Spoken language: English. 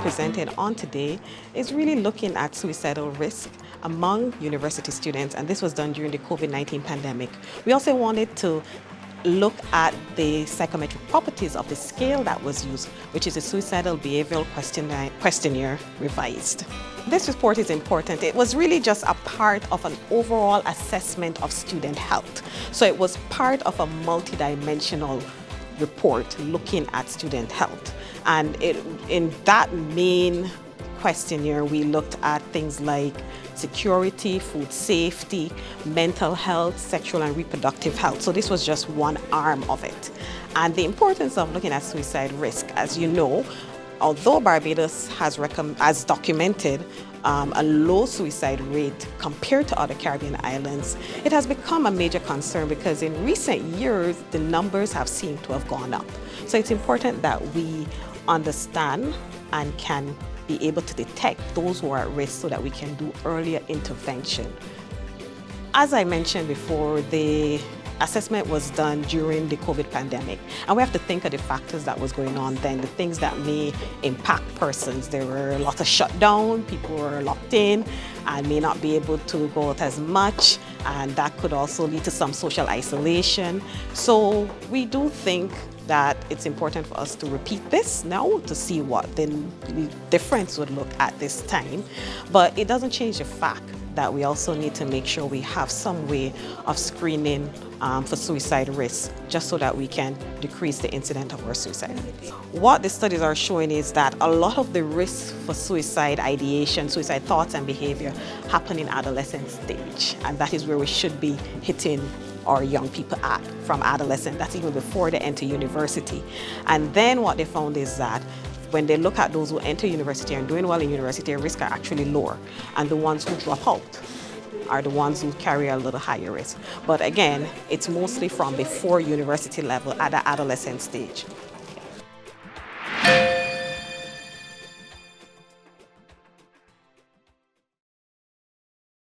presented on today is really looking at suicidal risk among university students, and this was done during the COVID-19 pandemic. We also wanted to look at the psychometric properties of the scale that was used, which is a suicidal behavioral questionnaire revised. This report is important. It was really just a part of an overall assessment of student health. So it was part of a multidimensional report looking at student health. And in that main questionnaire, we looked at things like security, food safety, mental health, sexual and reproductive health. So this was just one arm of it. And the importance of looking at suicide risk, as you know, although Barbados has documented a low suicide rate compared to other Caribbean islands, it has become a major concern because in recent years, the numbers have seemed to have gone up. So it's important that we understand and can be able to detect those who are at risk so that we can do earlier intervention. As I mentioned before, the assessment was done during the COVID pandemic, and we have to think of the factors that was going on then, the things that may impact persons. There were a lot of shutdown, people were locked in and may not be able to go out as much, and that could also lead to some social isolation. So we do think that it's important for us to repeat this now to see what the difference would look at this time. But it doesn't change the fact that we also need to make sure we have some way of screening for suicide risk, just so that we can decrease the incidence of our suicide. What the studies are showing is that a lot of the risks for suicide ideation, suicide thoughts and behavior happen in adolescent stage, and that is where we should be hitting our young people at from adolescent. That's even before they enter university. And then what they found is that when they look at those who enter university and doing well in university, their risks are actually lower. And the ones who drop out are the ones who carry a little higher risk. But again, it's mostly from before university level at the adolescent stage.